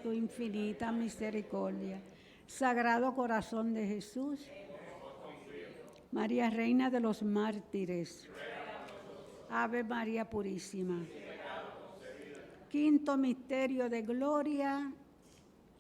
tu infinita misericordia. Sagrado Corazón de Jesús, María Reina de los Mártires, Ave María Purísima. Quinto misterio de gloria,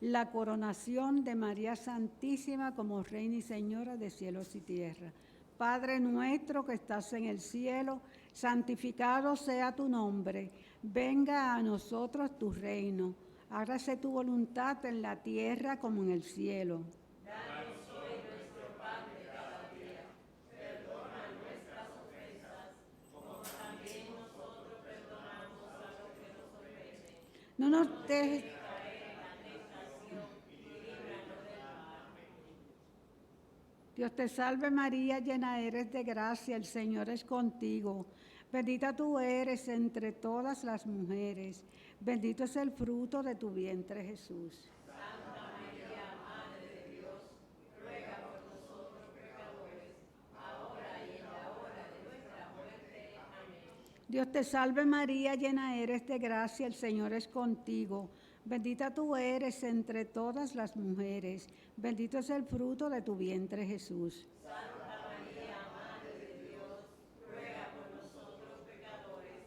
la coronación de María Santísima como Reina y Señora de cielos y tierra. Padre nuestro que estás en el cielo, santificado sea tu nombre. Venga a nosotros tu reino. Hágase tu voluntad en la tierra como en el cielo. Danos hoy nuestro pan de cada día. Perdona nuestras ofensas, como también nosotros perdonamos a los que nos ofenden. No nos dejes Caer en la tentación y líbranos del mal. Dios te salve María, llena eres de gracia, el Señor es contigo. Bendita tú eres entre todas las mujeres. Bendito es el fruto de tu vientre, Jesús. Santa María, Madre de Dios, ruega por nosotros pecadores, ahora y en la hora de nuestra muerte. Amén. Dios te salve María, llena eres de gracia, el Señor es contigo. Bendita tú eres entre todas las mujeres. Bendito es el fruto de tu vientre, Jesús. Santa María, Madre de Dios, ruega por nosotros pecadores,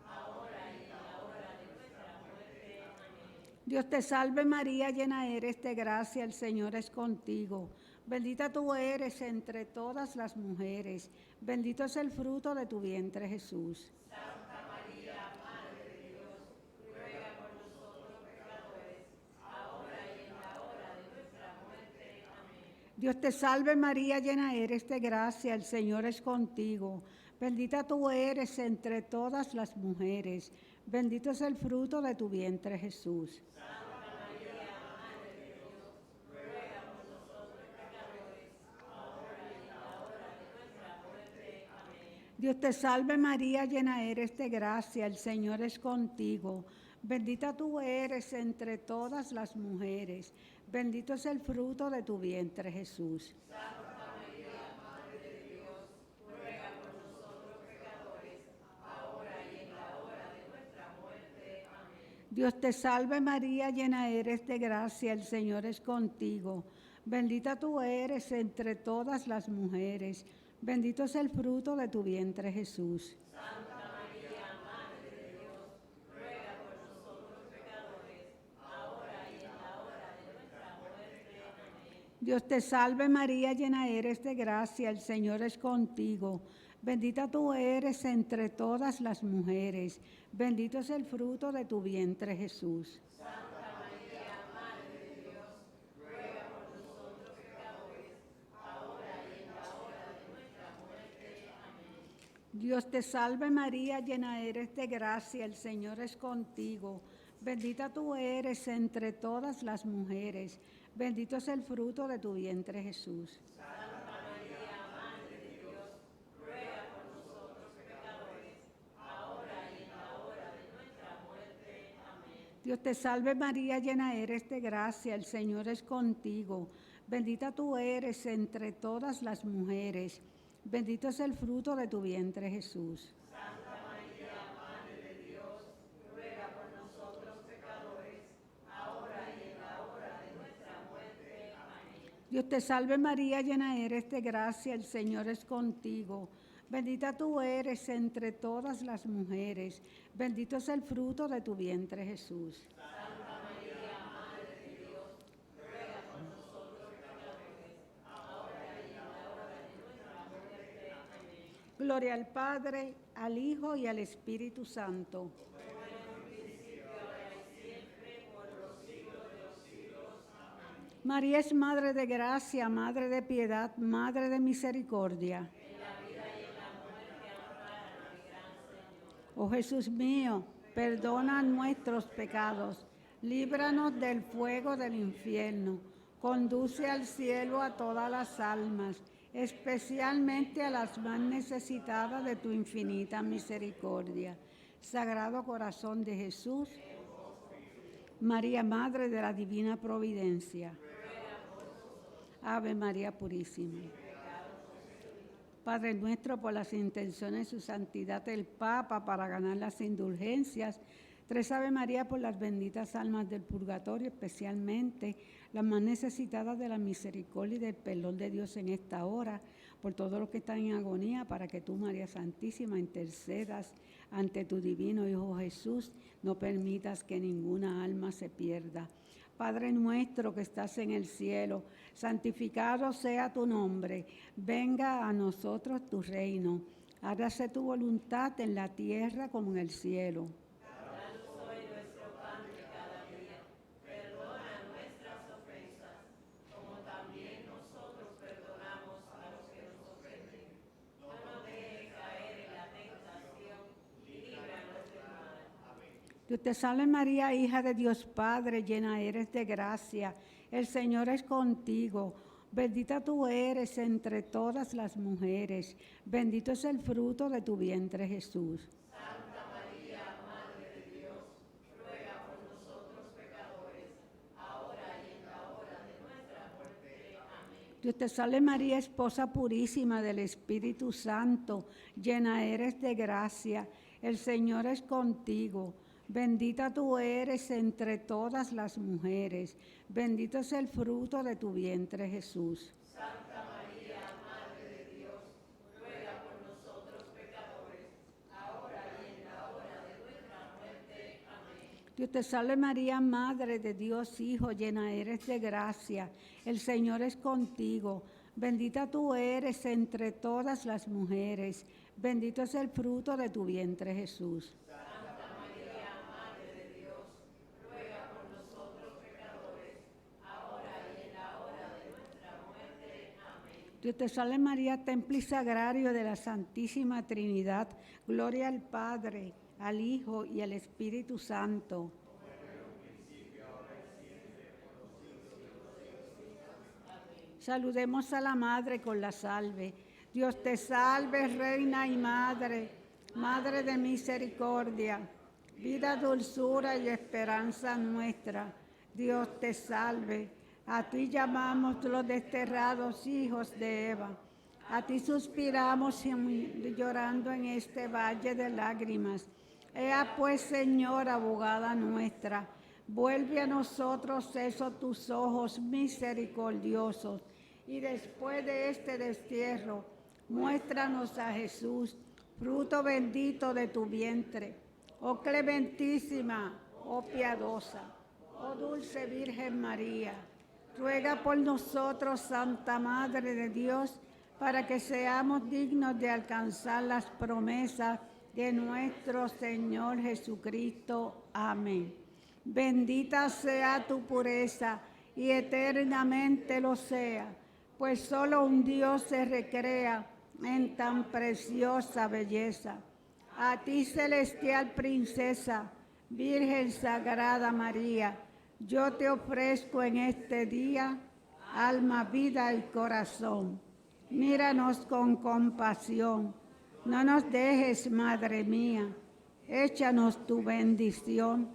ahora y en la hora de nuestra muerte. Amén. Dios te salve María, llena eres de gracia, el Señor es contigo. Bendita tú eres entre todas las mujeres. Bendito es el fruto de tu vientre, Jesús. Santa María, Madre de Dios, ruega por nosotros pecadores, ahora y en la hora de nuestra muerte. Amén. Dios te salve María, llena eres de gracia, el Señor es contigo. Bendita tú eres entre todas las mujeres. Bendito es el fruto de tu vientre, Jesús. Santa María, Madre de Dios, ruega por nosotros pecadores, ahora y en la hora de nuestra muerte. Amén. Dios te salve María, llena eres de gracia, el Señor es contigo. Bendita tú eres entre todas las mujeres. Bendito es el fruto de tu vientre, Jesús. Santa María, Madre de Dios, ruega por nosotros pecadores, ahora y en la hora de nuestra muerte. Amén. Dios te salve María, llena eres de gracia, el Señor es contigo. Bendita tú eres entre todas las mujeres. Bendito es el fruto de tu vientre, Jesús. Santa María, Madre de Dios, ruega por nosotros pecadores, ahora y en la hora de nuestra muerte. Amén. Dios te salve María, llena eres de gracia, el Señor es contigo. Bendita tú eres entre todas las mujeres. Bendito es el fruto de tu vientre, Jesús. Santa María, Madre de Dios, ruega por nosotros pecadores, ahora y en la hora de nuestra muerte. Amén. Dios te salve María, llena eres de gracia, el Señor es contigo. Bendita tú eres entre todas las mujeres. Bendito es el fruto de tu vientre, Jesús. Santa María, Madre de Dios, ruega por nosotros pecadores, ahora y en la hora de nuestra muerte. Amén. Dios te salve María, llena eres de gracia, el Señor es contigo. Bendita tú eres entre todas las mujeres. Bendito es el fruto de tu vientre, Jesús. Santa María, Madre de Dios, ruega por nosotros pecadores, ahora y en la hora de nuestra muerte. Amén. Dios te salve María, llena eres de gracia, el Señor es contigo. Bendita tú eres entre todas las mujeres. Bendito es el fruto de tu vientre, Jesús. Santa María, Madre de Dios, ruega por nosotros pecadores, ahora y en la hora de nuestra muerte. Amén. Gloria al Padre, al Hijo y al Espíritu Santo. Como en un principio, ahora y siempre, por los siglos de los siglos. Amén. María es Madre de gracia, Madre de piedad, Madre de misericordia. En la vida y en la muerte, ampara mi gran Señor. Oh Jesús mío, perdona nuestros pecados, líbranos del fuego del infierno, conduce al cielo a todas las almas, especialmente a las más necesitadas de tu infinita misericordia. Sagrado Corazón de Jesús, María, Madre de la Divina Providencia, Ave María Purísima. Padre nuestro, por las intenciones de su santidad el Papa, para ganar las indulgencias, Tres Ave María por las benditas almas del purgatorio, especialmente las más necesitadas de la misericordia y del perdón de Dios en esta hora, por todos los que están en agonía, para que tú, María Santísima, intercedas ante tu divino Hijo Jesús, no permitas que ninguna alma se pierda. Padre nuestro que estás en el cielo, santificado sea tu nombre, venga a nosotros tu reino, hágase tu voluntad en la tierra como en el cielo. Danos hoy nuestro pan de cada día. Perdona nuestras ofensas, como también nosotros perdonamos a los que nos ofenden. No nos dejes caer en la tentación y líbranos del mal. Dios te salve María, hija de Dios Padre, llena eres de gracia, el Señor es contigo. Bendita tú eres entre todas las mujeres, bendito es el fruto de tu vientre Jesús. Santa María, Madre de Dios, ruega por nosotros pecadores, ahora y en la hora de nuestra muerte. Amén. Dios te salve María, esposa purísima del Espíritu Santo, llena eres de gracia, el Señor es contigo. Bendita tú eres entre todas las mujeres, bendito es el fruto de tu vientre Jesús. Santa María, Madre de Dios, ruega por nosotros pecadores, ahora y en la hora de nuestra muerte. Amén. Dios te salve María, Madre de Dios, Hijo, llena eres de gracia, el Señor es contigo. Bendita tú eres entre todas las mujeres, bendito es el fruto de tu vientre Jesús. Santa María, Madre de Dios, ruega por nosotros pecadores, ahora y en la hora de nuestra muerte. Amén. Dios te salve María, templo y sagrario de la Santísima Trinidad. Gloria al Padre, al Hijo y al Espíritu Santo. Saludemos a la Madre con la salve. Dios te salve, Reina y Madre, Madre de misericordia, vida, dulzura y esperanza nuestra. Dios te salve. A ti llamamos los desterrados hijos de Eva. A ti suspiramos llorando en este valle de lágrimas. Ea pues, Señor, abogada nuestra, vuelve a nosotros esos tus ojos misericordiosos, y después de este destierro, muéstranos a Jesús, fruto bendito de tu vientre. Oh clementísima, oh piadosa, oh dulce Virgen María, ruega por nosotros, Santa Madre de Dios, para que seamos dignos de alcanzar las promesas de nuestro Señor Jesucristo. Amén. Bendita sea tu pureza y eternamente lo sea, pues solo un Dios se recrea en tan preciosa belleza. A ti, celestial princesa, Virgen Sagrada María, yo te ofrezco en este día alma, vida y corazón. Míranos con compasión, no nos dejes, Madre mía, échanos tu bendición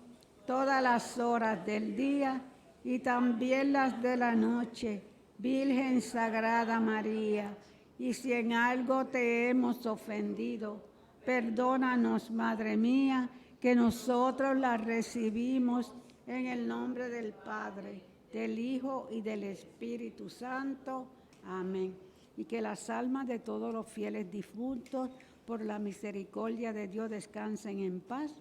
todas las horas del día y también las de la noche, Virgen Sagrada María. Y si en algo te hemos ofendido, perdónanos, Madre mía, que nosotros la recibimos en el nombre del Padre, del Hijo y del Espíritu Santo. Amén. Y que las almas de todos los fieles difuntos, por la misericordia de Dios, descansen en paz.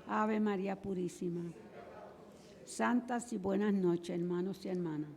Ave María Purísima. Santas y buenas noches, hermanos y hermanas.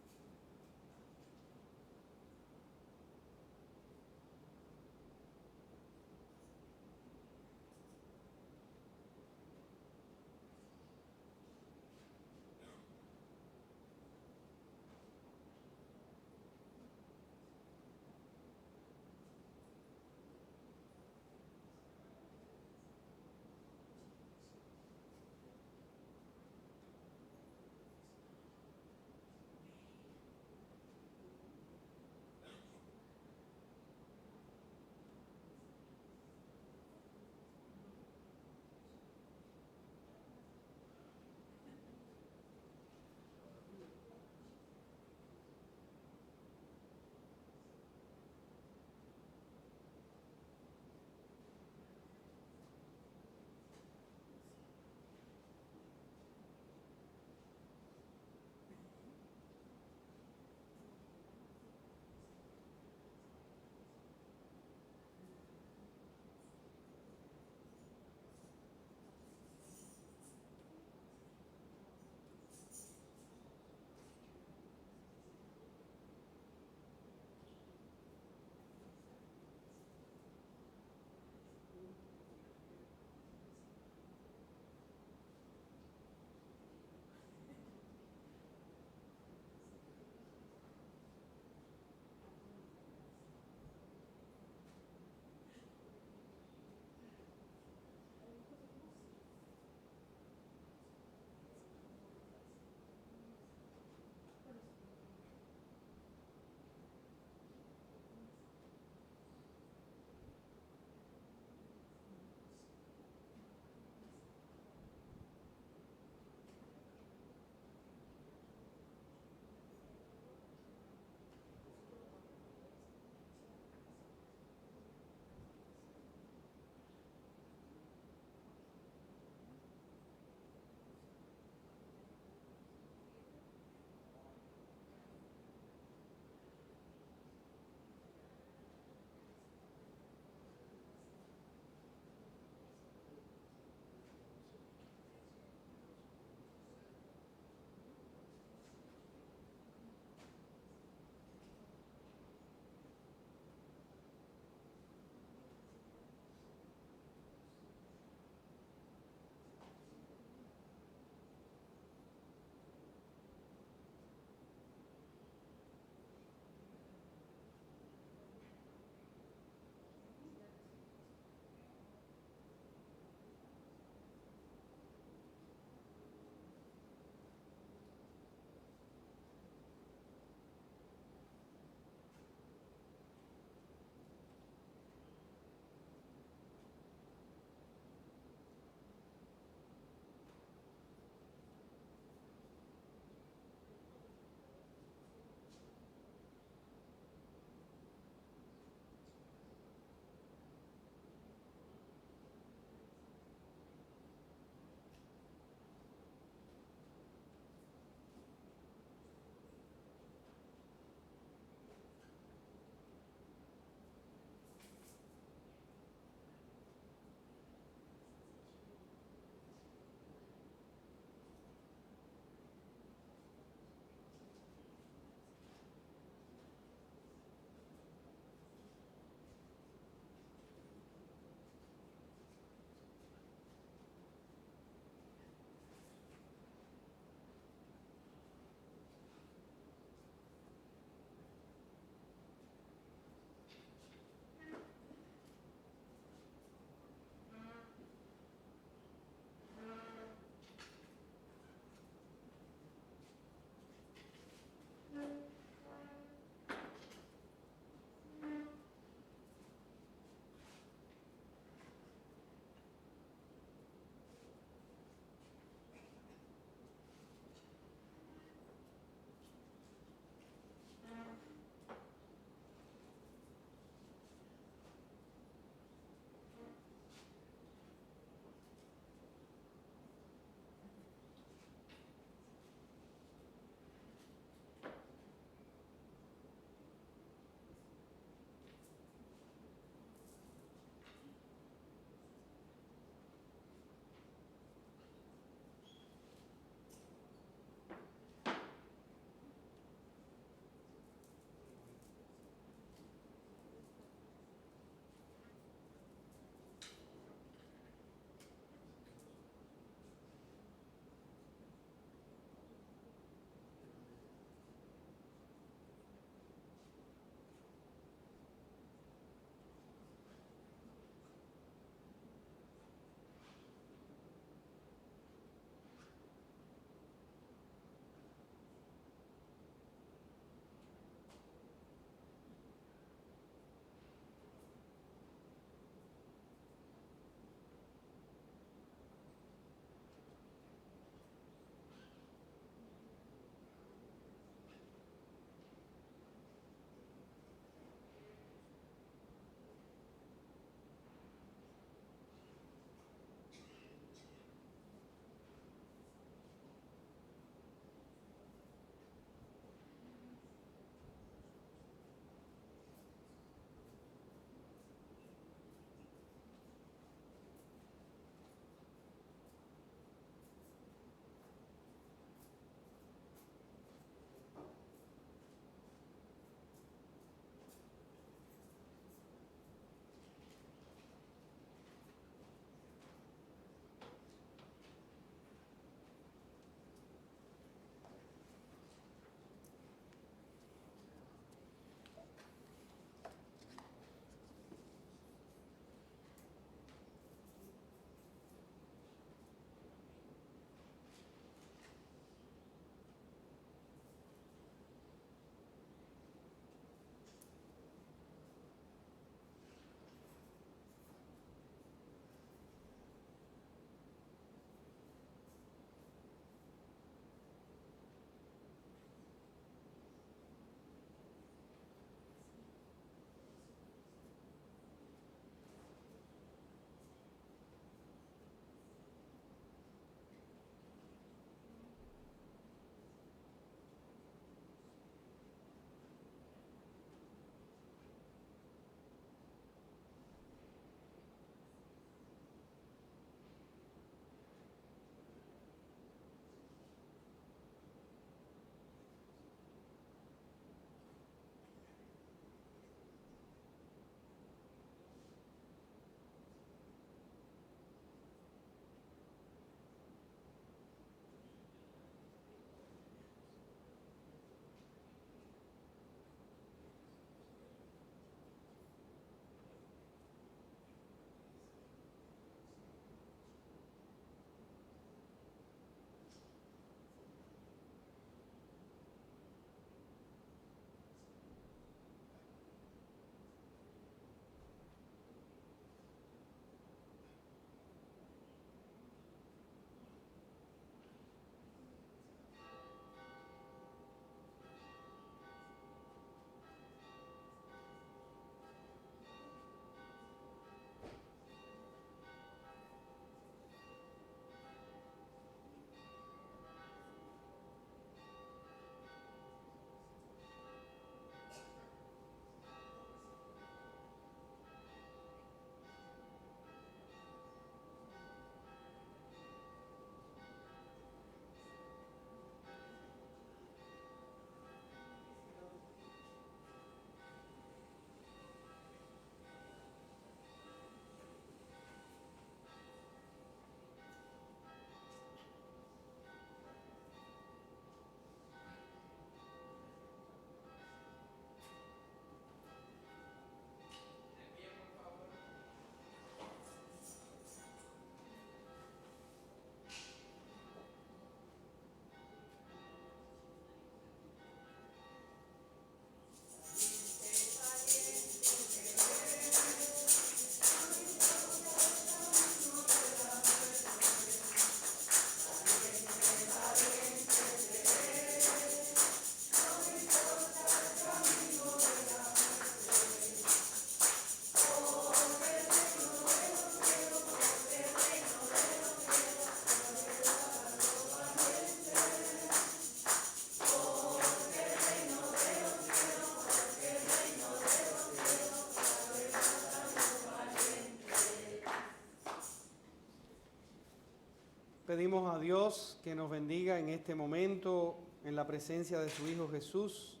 Pedimos a Dios que nos bendiga en este momento en la presencia de su Hijo Jesús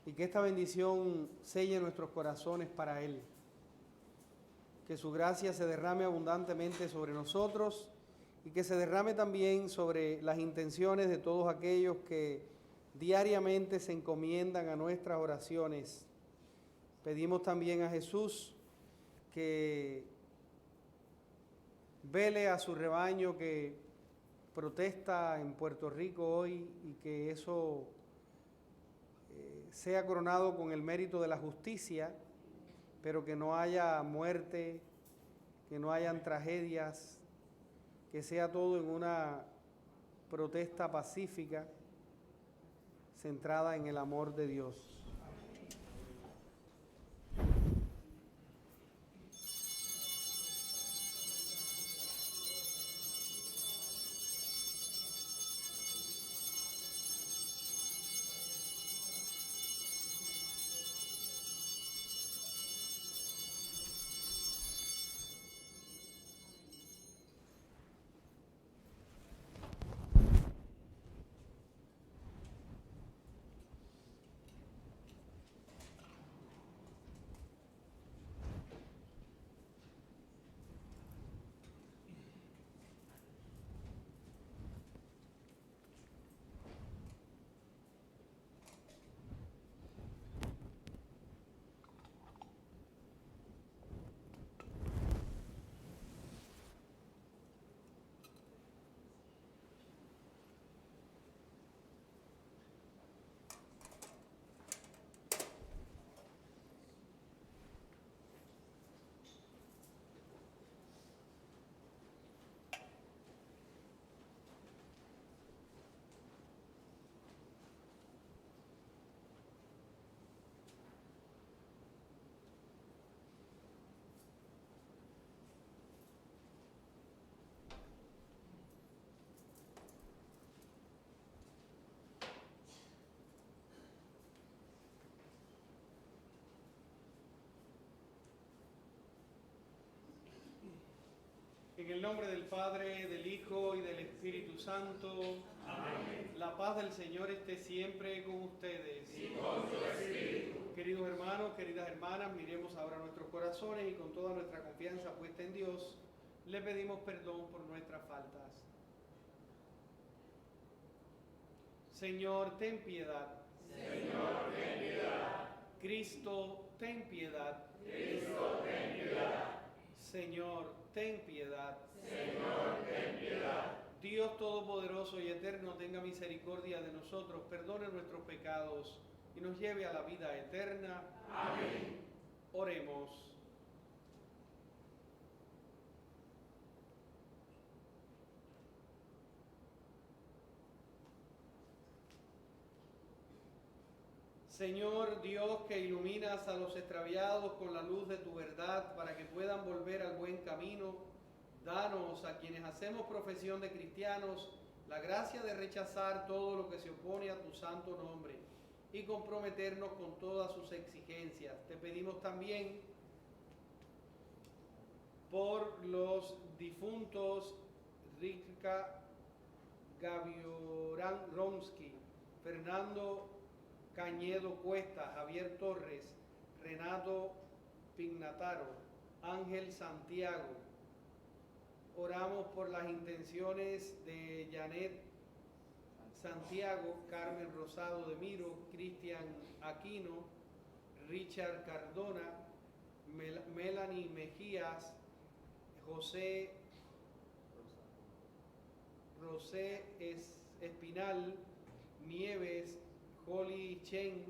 y que esta bendición selle nuestros corazones para Él. Que su gracia se derrame abundantemente sobre nosotros y que se derrame también sobre las intenciones de todos aquellos que diariamente se encomiendan a nuestras oraciones. Pedimos también a Jesús que vele a su rebaño que protesta en Puerto Rico hoy y que eso sea coronado con el mérito de la justicia, pero que no haya muerte, que no hayan tragedias, que sea todo en una protesta pacífica centrada en el amor de Dios. En el nombre del Padre, del Hijo y del Espíritu Santo. Amén. La paz del Señor esté siempre con ustedes. Y con su espíritu. Queridos hermanos, queridas hermanas, miremos ahora nuestros corazones y con toda nuestra confianza puesta en Dios, le pedimos perdón por nuestras faltas. Señor, ten piedad. Señor, ten piedad. Cristo, ten piedad. Cristo, ten piedad. Señor, ten piedad. Señor, ten piedad. Dios Todopoderoso y Eterno, tenga misericordia de nosotros, perdone nuestros pecados y nos lleve a la vida eterna. Amén. Oremos. Señor Dios, que iluminas a los extraviados con la luz de tu verdad para que puedan volver al buen camino, danos a quienes hacemos profesión de cristianos la gracia de rechazar todo lo que se opone a tu santo nombre y comprometernos con todas sus exigencias. Te pedimos también por los difuntos Rika Gavioran-Ronsky, Fernando Cañedo Cuesta, Javier Torres, Renato Pignataro, Ángel Santiago. Oramos por las intenciones de Janet Santiago, Carmen Rosado de Miro, Cristian Aquino, Richard Cardona, Melanie Mejías, José Espinal, Nieves, Holly Chen,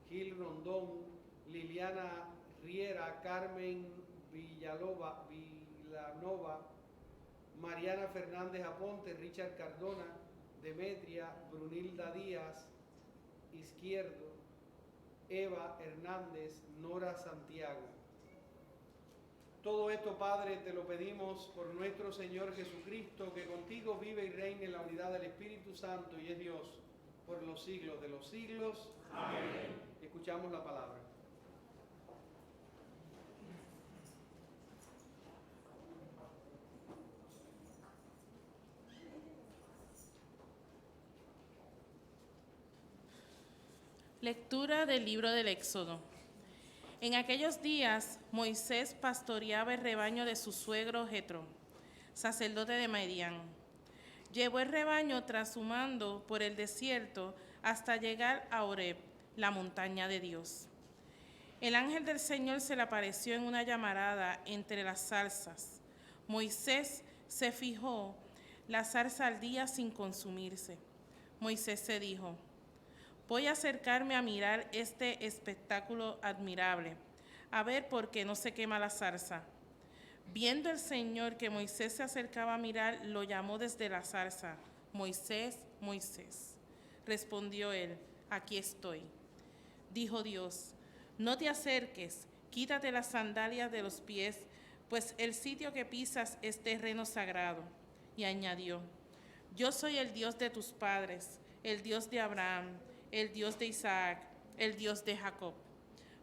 Gil Rondón, Liliana Riera, Carmen Villanova, Mariana Fernández Aponte, Richard Cardona, Demetria, Brunilda Díaz, Izquierdo, Eva Hernández, Nora Santiago. Todo esto, Padre, te lo pedimos por nuestro Señor Jesucristo, que contigo vive y reina en la unidad del Espíritu Santo y es Dios por los siglos de los siglos. Amén. Escuchamos la palabra. Lectura del libro del Éxodo. En aquellos días, Moisés pastoreaba el rebaño de su suegro Jetro, sacerdote de Madián. Llevó el rebaño trashumando por el desierto hasta llegar a Horeb, la montaña de Dios. El ángel del Señor se le apareció en una llamarada entre las zarzas. Moisés se fijó, la zarza ardía sin consumirse. Moisés se dijo: voy a acercarme a mirar este espectáculo admirable, a ver por qué no se quema la zarza. Viendo el Señor que Moisés se acercaba a mirar, lo llamó desde la zarza: Moisés, Moisés. Respondió él: aquí estoy. Dijo Dios: no te acerques, quítate las sandalias de los pies, pues el sitio que pisas es terreno sagrado. Y añadió: yo soy el Dios de tus padres, el Dios de Abraham, el Dios de Isaac, el Dios de Jacob.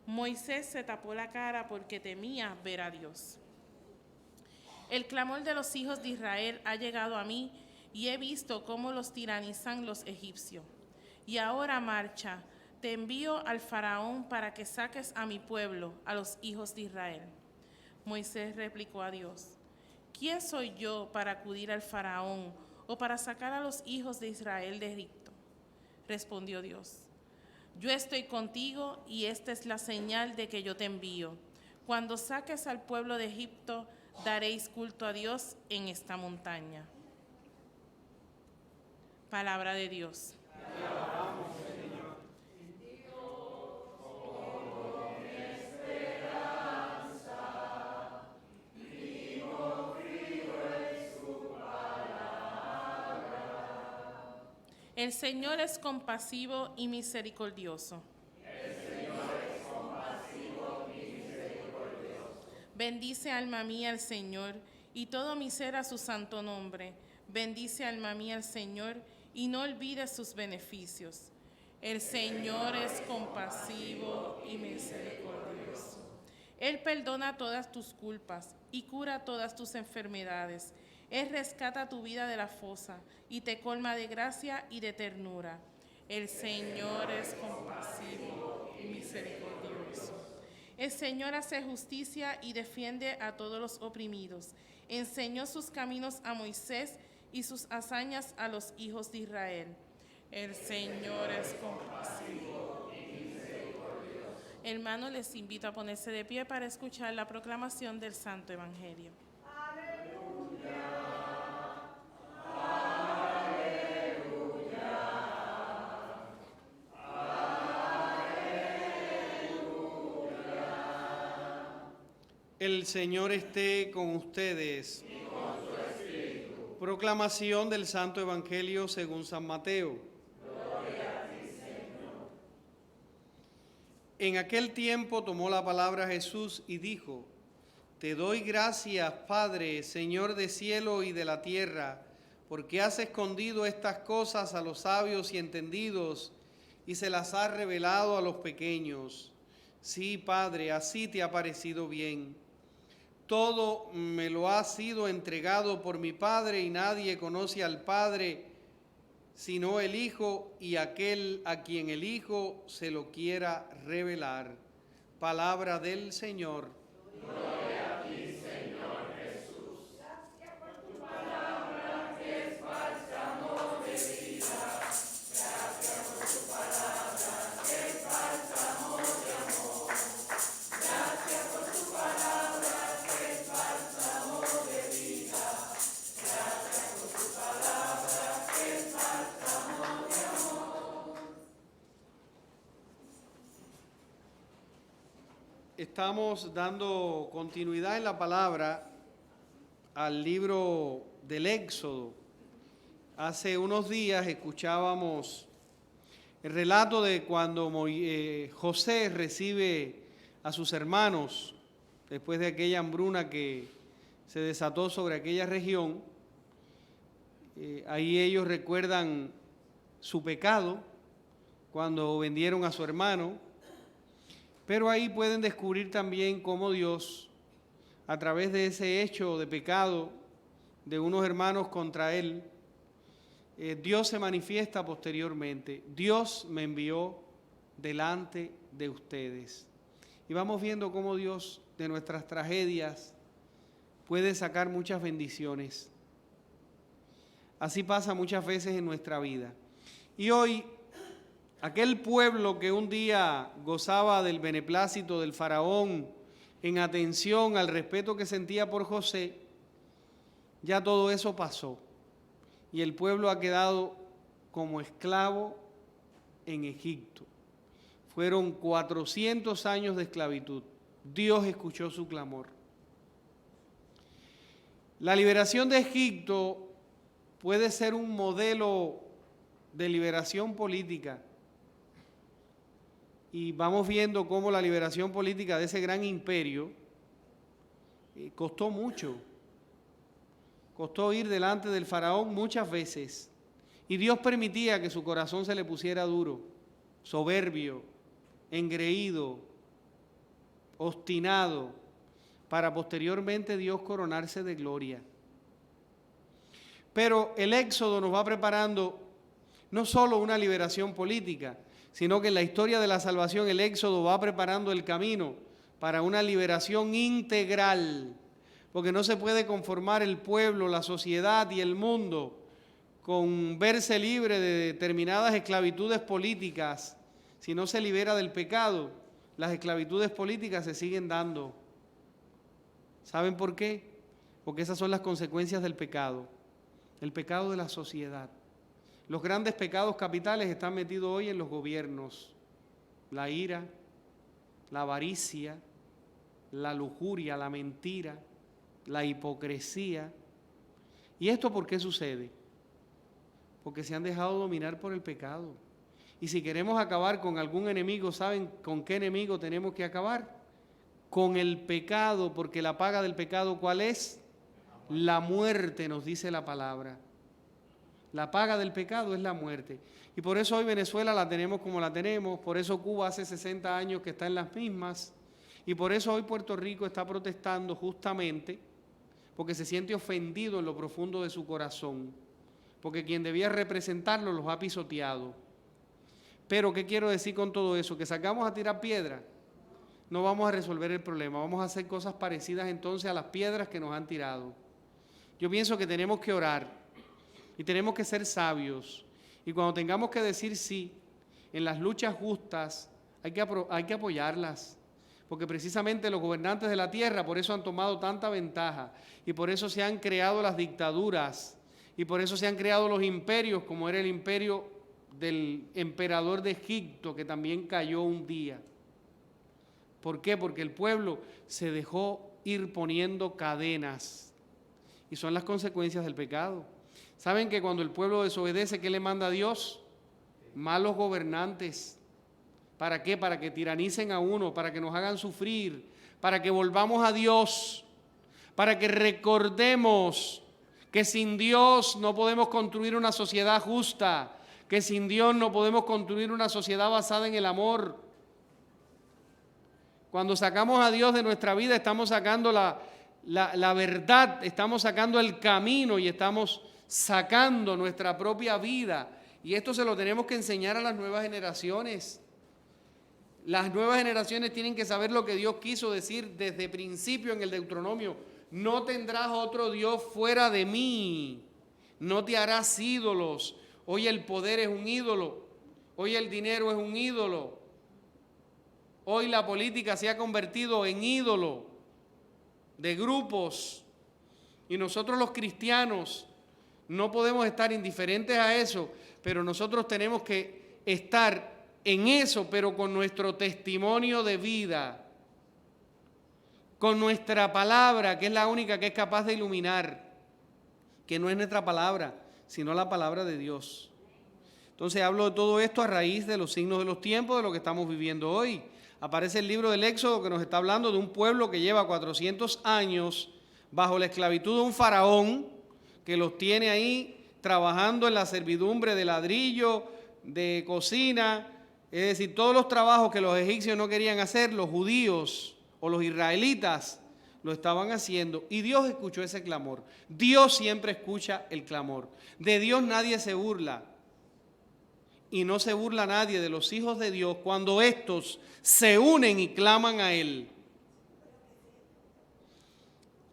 Moisés se tapó la cara porque temía ver a Dios. El clamor de los hijos de Israel ha llegado a mí y he visto cómo los tiranizan los egipcios. Y ahora marcha, te envío al faraón para que saques a mi pueblo, a los hijos de Israel. Moisés replicó a Dios: ¿quién soy yo para acudir al faraón o para sacar a los hijos de Israel de Egipto? Respondió Dios: yo estoy contigo y esta es la señal de que yo te envío. Cuando saques al pueblo de Egipto, daréis culto a Dios en esta montaña. Palabra de Dios. El Señor es compasivo y misericordioso. Bendice, alma mía, al Señor, y todo mi ser a su santo nombre. Bendice, alma mía, al Señor, y no olvides sus beneficios. El Señor es compasivo y misericordioso. Él perdona todas tus culpas y cura todas tus enfermedades. Él rescata tu vida de la fosa y te colma de gracia y de ternura. El Señor es compasivo y misericordioso. El Señor hace justicia y defiende a todos los oprimidos. Enseñó sus caminos a Moisés y sus hazañas a los hijos de Israel. El Señor es compasivo y misericordioso. Hermanos, les invito a ponerse de pie para escuchar la proclamación del Santo Evangelio. El Señor esté con ustedes. Y con su espíritu. Proclamación del Santo Evangelio según San Mateo. Gloria a ti, Señor. En aquel tiempo tomó la palabra Jesús y dijo: te doy gracias, Padre, Señor del cielo y de la tierra, porque has escondido estas cosas a los sabios y entendidos y se las has revelado a los pequeños. Sí, Padre, así te ha parecido bien. Todo me lo ha sido entregado por mi Padre y nadie conoce al Padre sino el Hijo y aquel a quien el Hijo se lo quiera revelar. Palabra del Señor. Gloria a ti, Señor Jesús. Gracias por tu palabra que es bálsamo de vida. Gracias por tu palabra que es bálsamo de amor. Gracias por tu palabra que es bálsamo de vida. Gracias por tu palabra que es bálsamo de amor. Estamos dando continuidad en la palabra al libro del Éxodo. Hace unos días escuchábamos el relato de cuando José recibe a sus hermanos después de aquella hambruna que se desató sobre aquella región. Ahí ellos recuerdan su pecado cuando vendieron a su hermano, pero ahí pueden descubrir también cómo Dios, a través de ese hecho de pecado de unos hermanos contra él, Dios se manifiesta posteriormente. Dios me envió delante de ustedes. Y vamos viendo cómo Dios de nuestras tragedias puede sacar muchas bendiciones. Así pasa muchas veces en nuestra vida. Y hoy, aquel pueblo que un día gozaba del beneplácito del faraón en atención al respeto que sentía por José, ya todo eso pasó. Y el pueblo ha quedado como esclavo en Egipto. Fueron 400 años de esclavitud. Dios escuchó su clamor. La liberación de Egipto puede ser un modelo de liberación política. Y vamos viendo cómo la liberación política de ese gran imperio costó mucho. Costó ir delante del faraón muchas veces. Y Dios permitía que su corazón se le pusiera duro, soberbio, engreído, obstinado, para posteriormente Dios coronarse de gloria. Pero el Éxodo nos va preparando no solo una liberación política, sino que en la historia de la salvación el Éxodo va preparando el camino para una liberación integral, porque no se puede conformar el pueblo, la sociedad y el mundo con verse libre de determinadas esclavitudes políticas. Si no se libera del pecado, las esclavitudes políticas se siguen dando. ¿Saben por qué? Porque esas son las consecuencias del pecado, el pecado de la sociedad. Los grandes pecados capitales están metidos hoy en los gobiernos: la ira, la avaricia, la lujuria, la mentira, la hipocresía. ¿Y esto por qué sucede? Porque se han dejado dominar por el pecado. Y si queremos acabar con algún enemigo, ¿saben con qué enemigo tenemos que acabar? Con el pecado, porque la paga del pecado, ¿cuál es? La muerte, nos dice la palabra. La paga del pecado es la muerte. Y por eso hoy Venezuela la tenemos como la tenemos, por eso Cuba hace 60 años que está en las mismas, y por eso hoy Puerto Rico está protestando justamente porque se siente ofendido en lo profundo de su corazón, porque quien debía representarlo los ha pisoteado. Pero, ¿qué quiero decir con todo eso? Que sacamos a tirar piedra, no vamos a resolver el problema, vamos a hacer cosas parecidas entonces a las piedras que nos han tirado. Yo pienso que tenemos que orar y tenemos que ser sabios, y cuando tengamos que decir sí en las luchas justas, hay que apoyarlas, porque precisamente los gobernantes de la tierra por eso han tomado tanta ventaja, y por eso se han creado las dictaduras, y por eso se han creado los imperios, como era el imperio del emperador de Egipto, que también cayó un día. ¿Por qué? Porque el pueblo se dejó ir poniendo cadenas, y son las consecuencias del pecado. ¿Saben que cuando el pueblo desobedece, qué le manda a Dios? Malos gobernantes. ¿Para qué? Para que tiranicen a uno, para que nos hagan sufrir, para que volvamos a Dios, para que recordemos que sin Dios no podemos construir una sociedad justa, que sin Dios no podemos construir una sociedad basada en el amor. Cuando sacamos a Dios de nuestra vida, estamos sacando la verdad, estamos sacando el camino y estamos sacando nuestra propia vida. Y esto se lo tenemos que enseñar a las nuevas generaciones. Las nuevas generaciones tienen que saber lo que Dios quiso decir desde principio en el Deuteronomio. No tendrás otro Dios fuera de mí, no te harás ídolos. Hoy el poder es un ídolo, hoy el dinero es un ídolo, hoy la política se ha convertido en ídolo de grupos, y nosotros los cristianos no podemos estar indiferentes a eso, pero nosotros tenemos que estar en eso, pero con nuestro testimonio de vida, con nuestra palabra, que es la única que es capaz de iluminar, que no es nuestra palabra, sino la palabra de Dios. Entonces hablo de todo esto a raíz de los signos de los tiempos, de lo que estamos viviendo hoy. Aparece el libro del Éxodo, que nos está hablando de un pueblo que lleva 400 años bajo la esclavitud de un faraón, que los tiene ahí trabajando en la servidumbre de ladrillo, de cocina, es decir, todos los trabajos que los egipcios no querían hacer, los judíos o los israelitas lo estaban haciendo, y Dios escuchó ese clamor. Dios siempre escucha el clamor. De Dios nadie se burla. y no se burla nadie de los hijos de Dios cuando éstos se unen y claman a Él.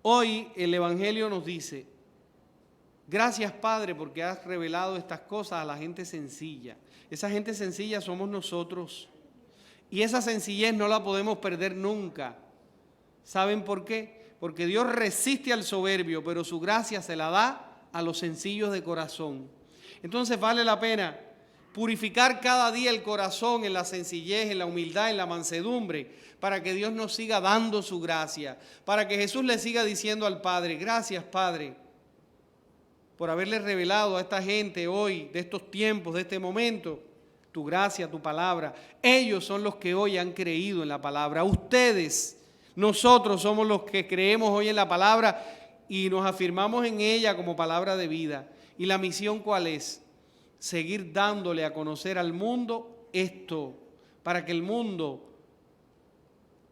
Hoy el Evangelio nos dice: gracias, Padre, porque has revelado estas cosas a la gente sencilla. Esa gente sencilla somos nosotros. Y esa sencillez no la podemos perder nunca. ¿Saben por qué? Porque Dios resiste al soberbio, pero su gracia se la da a los sencillos de corazón. Entonces vale la pena purificar cada día el corazón en la sencillez, en la humildad, en la mansedumbre, para que Dios nos siga dando su gracia, para que Jesús le siga diciendo al Padre: gracias, Padre, por haberle revelado a esta gente hoy, de estos tiempos, de este momento, tu gracia, tu palabra. Ellos son los que hoy han creído en la palabra. Ustedes, nosotros somos los que creemos hoy en la palabra y nos afirmamos en ella como palabra de vida. ¿Y la misión cuál es? Seguir dándole a conocer al mundo esto, para que el mundo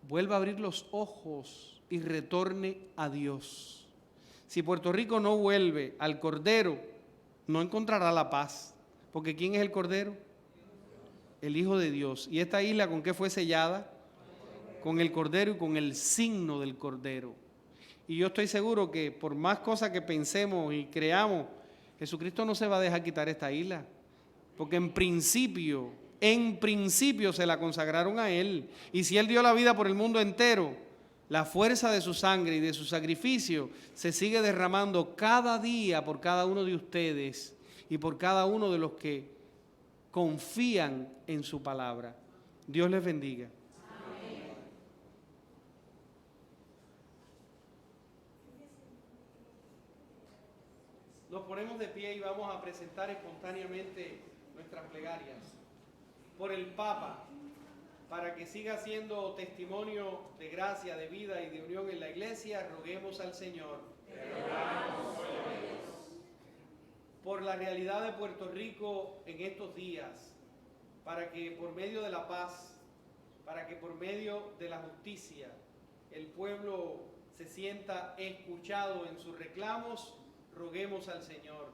vuelva a abrir los ojos y retorne a Dios. Si Puerto Rico no vuelve al Cordero, no encontrará la paz. Porque ¿quién es el Cordero? El Hijo de Dios. ¿Y esta isla con qué fue sellada? Con el Cordero y con el signo del Cordero. Y yo estoy seguro que por más cosas que pensemos y creamos, Jesucristo no se va a dejar quitar esta isla. Porque en principio se la consagraron a Él. Y si Él dio la vida por el mundo entero, la fuerza de su sangre y de su sacrificio se sigue derramando cada día por cada uno de ustedes y por cada uno de los que confían en su palabra. Dios les bendiga. Amén. Nos ponemos de pie y vamos a presentar espontáneamente nuestras plegarias por el Papa, para que siga siendo testimonio de gracia, de vida y de unión en la Iglesia. Roguemos al Señor. Por la realidad de Puerto Rico en estos días, para que por medio de la paz, para que por medio de la justicia, el pueblo se sienta escuchado en sus reclamos, roguemos al Señor.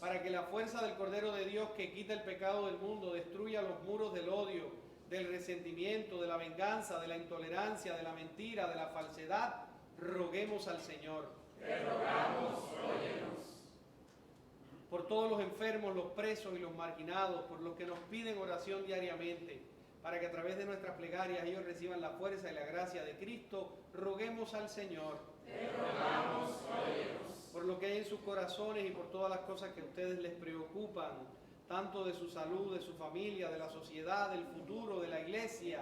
Para que la fuerza del Cordero de Dios que quita el pecado del mundo destruya los muros del odio, del resentimiento, de la venganza, de la intolerancia, de la mentira, de la falsedad, roguemos al Señor. Te rogamos, óyenos. Por todos los enfermos, los presos y los marginados, por los que nos piden oración diariamente, para que a través de nuestras plegarias ellos reciban la fuerza y la gracia de Cristo, roguemos al Señor. Te rogamos, óyenos. Por lo que hay en sus corazones y por todas las cosas que a ustedes les preocupan, tanto de su salud, de su familia, de la sociedad, del futuro, de la iglesia,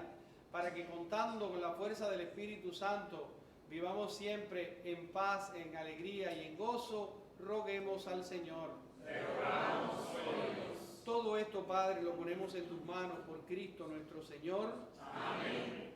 para que contando con la fuerza del Espíritu Santo, vivamos siempre en paz, en alegría y en gozo, roguemos al Señor. Te rogamos, óyenos. Todo esto, Padre, lo ponemos en tus manos por Cristo nuestro Señor. Amén.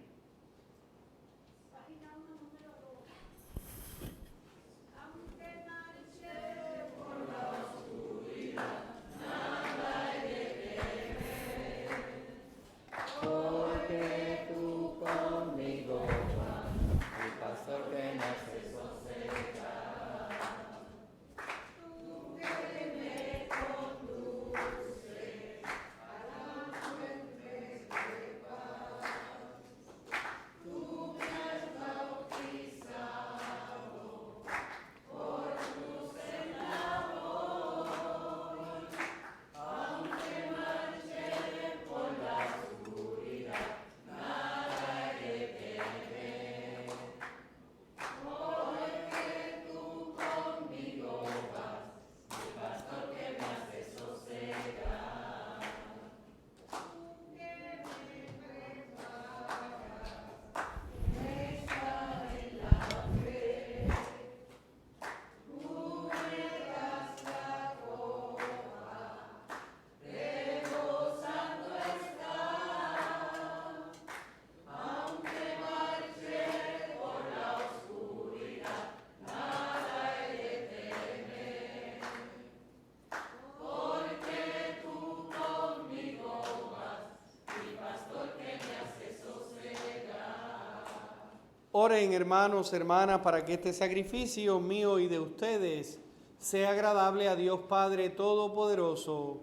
Oren, hermanos, hermanas, para que este sacrificio mío y de ustedes sea agradable a Dios Padre Todopoderoso.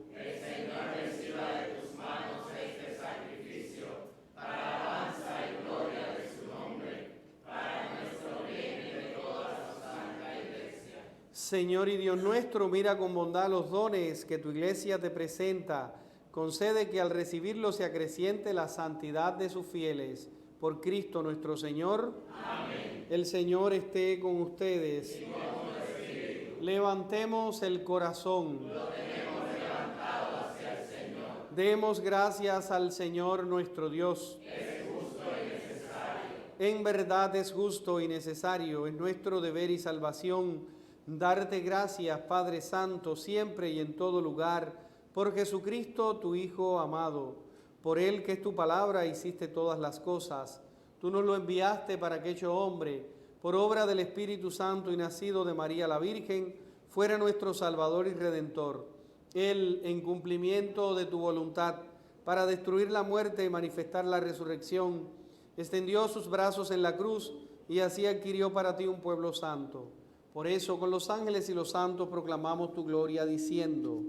Señor y Dios nuestro, mira con bondad los dones que tu iglesia te presenta. Concede que al recibirlos se acreciente la santidad de sus fieles. Por Cristo nuestro Señor. Amén. El Señor esté con ustedes. Y con tu espíritu. Levantemos el corazón. Lo tenemos levantado hacia el Señor. Demos gracias al Señor nuestro Dios. Es justo y necesario. En verdad es justo y necesario, es nuestro deber y salvación darte gracias, Padre Santo, siempre y en todo lugar, por Jesucristo, tu Hijo amado. Por Él, que es tu palabra, hiciste todas las cosas. Tú nos lo enviaste para que, hecho hombre, por obra del Espíritu Santo y nacido de María la Virgen, fuera nuestro Salvador y Redentor. Él, en cumplimiento de tu voluntad, para destruir la muerte y manifestar la resurrección, extendió sus brazos en la cruz y así adquirió para ti un pueblo santo. Por eso, con los ángeles y los santos proclamamos tu gloria, diciendo: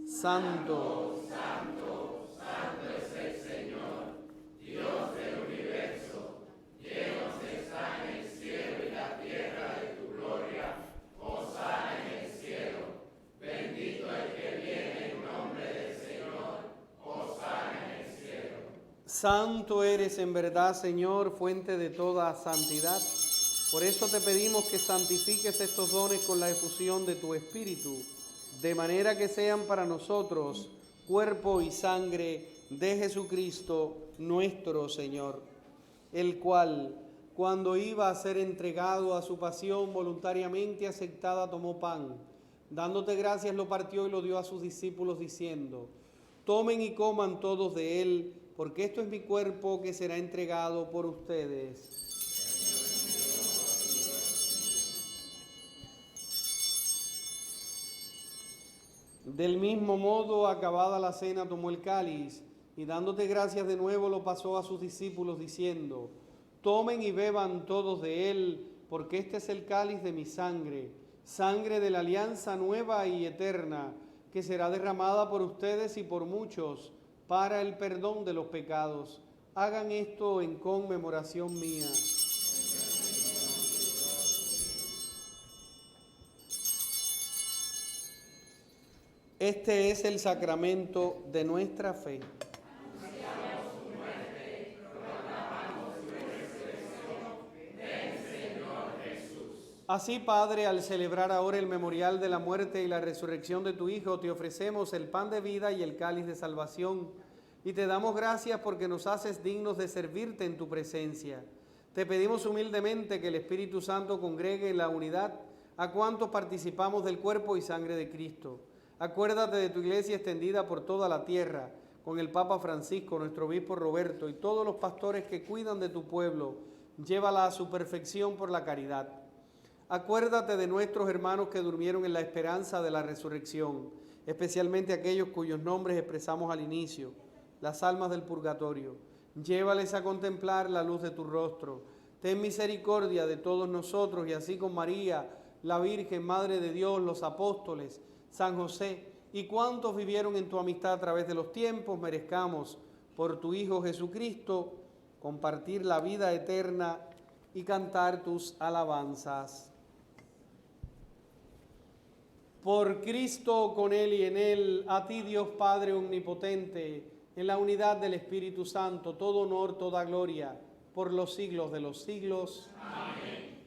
Santo, Santo, Santo es el Señor, Dios del universo. Llenos están el cielo y la tierra de tu gloria. Hosana en el cielo. Bendito el que viene en nombre del Señor. Hosana en el cielo. Santo eres en verdad, Señor, fuente de toda santidad. Por eso te pedimos que santifiques estos dones con la efusión de tu Espíritu, de manera que sean para nosotros cuerpo y sangre de Jesucristo nuestro Señor, el cual, cuando iba a ser entregado a su pasión voluntariamente aceptada, tomó pan, dándote gracias lo partió y lo dio a sus discípulos diciendo: tomen y coman todos de él, porque esto es mi cuerpo que será entregado por ustedes. Del mismo modo, acabada la cena, tomó el cáliz y dándote gracias de nuevo lo pasó a sus discípulos diciendo: tomen y beban todos de él, porque este es el cáliz de mi sangre, sangre de la alianza nueva y eterna, que será derramada por ustedes y por muchos para el perdón de los pecados. Hagan esto en conmemoración mía. Este es el sacramento de nuestra fe. Así, Padre, al celebrar ahora el memorial de la muerte y la resurrección de tu Hijo, te ofrecemos el pan de vida y el cáliz de salvación, y te damos gracias porque nos haces dignos de servirte en tu presencia. Te pedimos humildemente que el Espíritu Santo congregue en la unidad a cuantos participamos del cuerpo y sangre de Cristo. Acuérdate de tu iglesia extendida por toda la tierra, con el Papa Francisco, nuestro obispo Roberto y todos los pastores que cuidan de tu pueblo. Llévala a su perfección por la caridad. Acuérdate de nuestros hermanos que durmieron en la esperanza de la resurrección, especialmente aquellos cuyos nombres expresamos al inicio, las almas del purgatorio. Llévales a contemplar la luz de tu rostro. Ten misericordia de todos nosotros y así con María, la Virgen, Madre de Dios, los apóstoles, San José y cuantos vivieron en tu amistad a través de los tiempos, merezcamos por tu Hijo Jesucristo compartir la vida eterna y cantar tus alabanzas. Por Cristo, con Él y en Él, a ti Dios Padre Omnipotente, en la unidad del Espíritu Santo, todo honor, toda gloria, por los siglos de los siglos. Amén.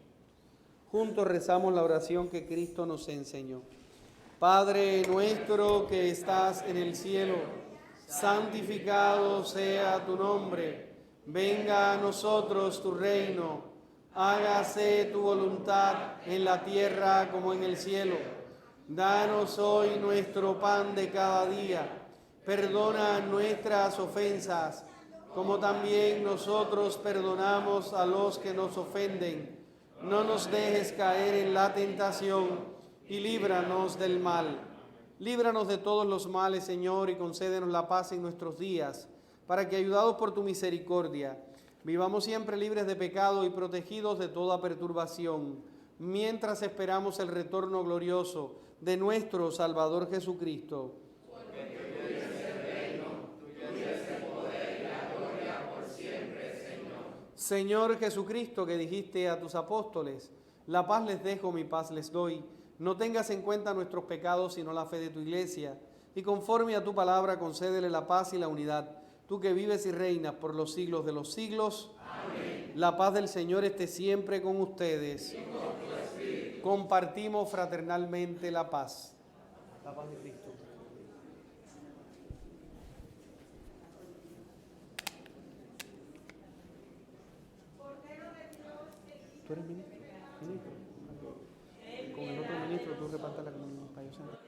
Juntos rezamos la oración que Cristo nos enseñó. Padre nuestro que estás en el cielo, santificado sea tu nombre. Venga a nosotros tu reino. Hágase tu voluntad en la tierra como en el cielo. Danos hoy nuestro pan de cada día. Perdona nuestras ofensas, como también nosotros perdonamos a los que nos ofenden. No nos dejes caer en la tentación y líbranos del mal. Líbranos de todos los males, Señor, y concédenos la paz en nuestros días, para que, ayudados por tu misericordia, vivamos siempre libres de pecado y protegidos de toda perturbación, mientras esperamos el retorno glorioso de nuestro Salvador Jesucristo. Señor Jesucristo, que dijiste a tus apóstoles, la paz les dejo, mi paz les doy. No tengas en cuenta nuestros pecados, sino la fe de tu iglesia. Y conforme a tu palabra, concédele la paz y la unidad. Tú que vives y reinas por los siglos de los siglos. Amén. La paz del Señor esté siempre con ustedes. Y con tu espíritu. Compartimos fraternalmente la paz. La paz de Cristo. ¿Tú eres ministro? Con el otro ministro tú repartas la comunión para yo sentar.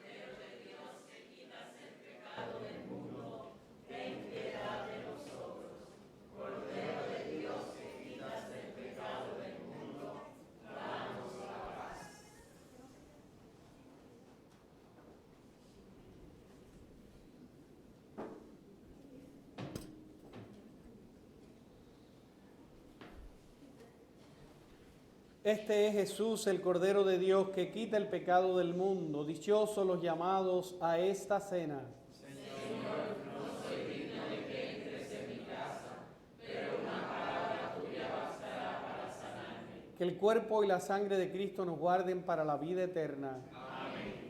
Este es Jesús, el Cordero de Dios, que quita el pecado del mundo. Dichosos los llamados a esta cena. Señor, no soy digno de que entres en mi casa, pero una palabra tuya bastará para sanarme. Que el cuerpo y la sangre de Cristo nos guarden para la vida eterna. Amén.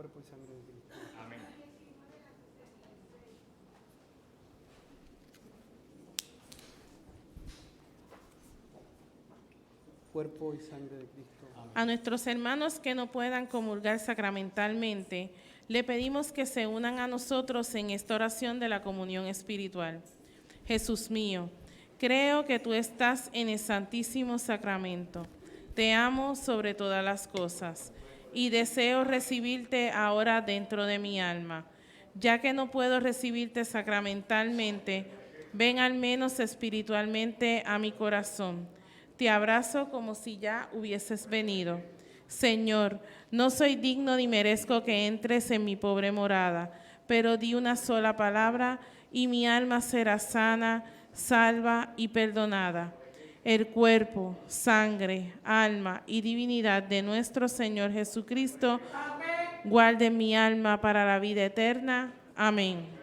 Cuerpo y sangre de Cristo. Amén. Cuerpo y sangre de Cristo. Amén. A nuestros hermanos que no puedan comulgar sacramentalmente, le pedimos que se unan a nosotros en esta oración de la comunión espiritual. Jesús mío, creo que tú estás en el Santísimo Sacramento. Te amo sobre todas las cosas y deseo recibirte ahora dentro de mi alma. Ya que no puedo recibirte sacramentalmente, ven al menos espiritualmente a mi corazón. Te abrazo como si ya hubieses venido. Señor, no soy digno ni merezco que entres en mi pobre morada, pero di una sola palabra y mi alma será sana, salva y perdonada. El cuerpo, sangre, alma y divinidad de nuestro Señor Jesucristo, guarde mi alma para la vida eterna. Amén.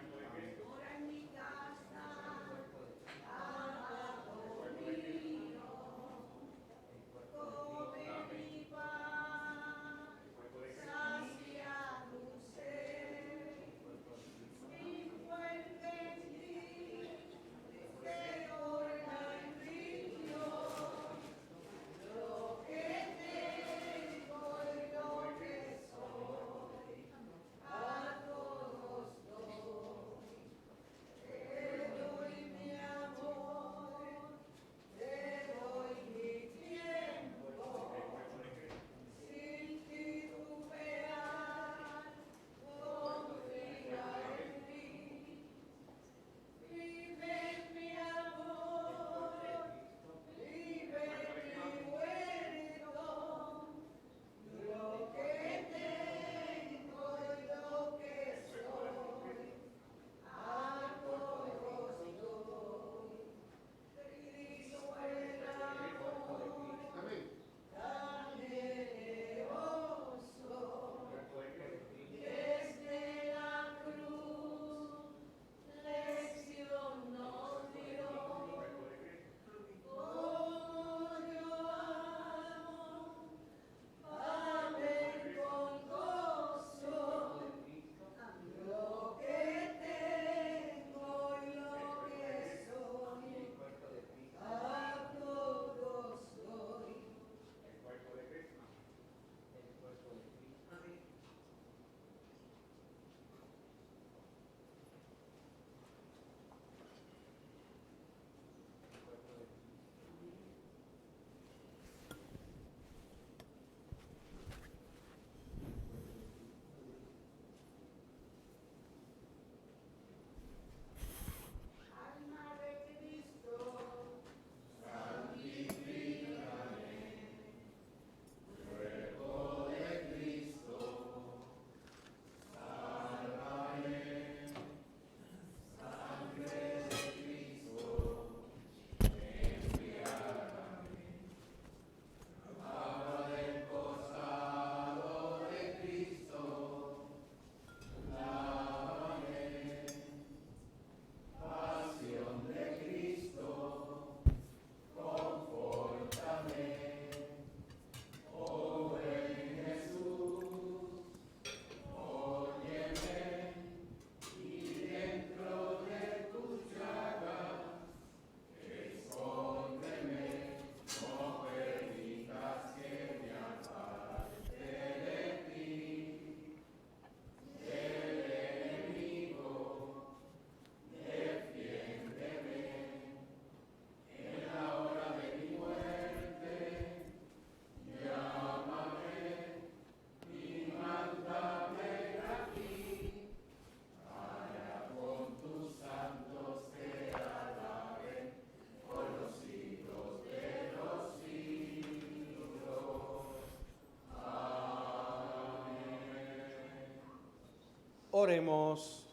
Oremos.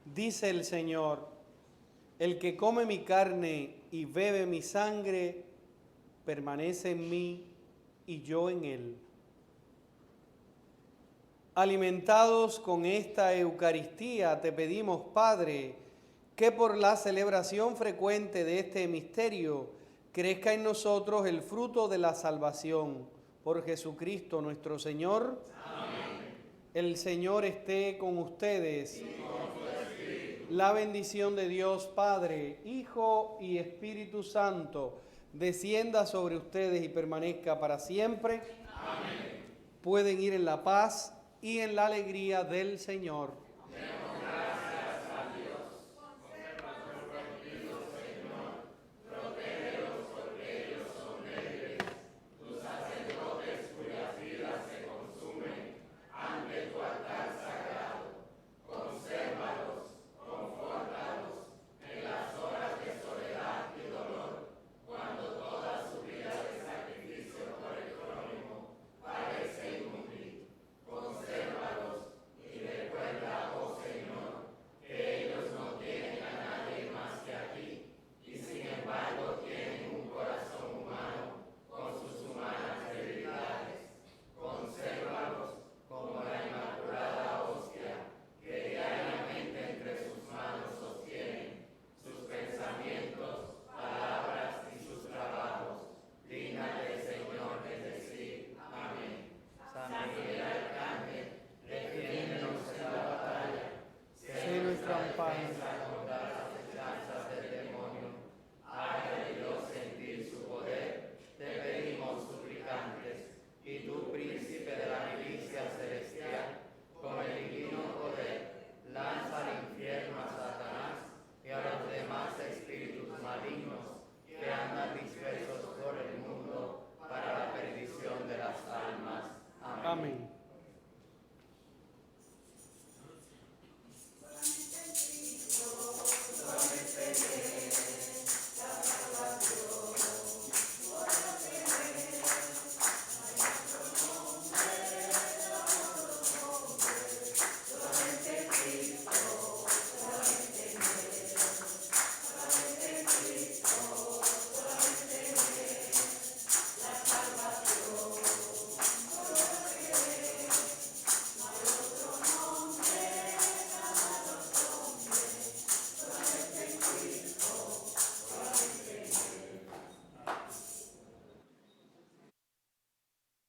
Dice el Señor: el que come mi carne y bebe mi sangre, permanece en mí y yo en él. Alimentados con esta Eucaristía, te pedimos, Padre, que por la celebración frecuente de este misterio crezca en nosotros el fruto de la salvación. Por Jesucristo nuestro Señor. Amén. El Señor esté con ustedes. Y con tu espíritu. La bendición de Dios Padre, Hijo y Espíritu Santo descienda sobre ustedes y permanezca para siempre. Amén. Pueden ir en la paz y en la alegría del Señor.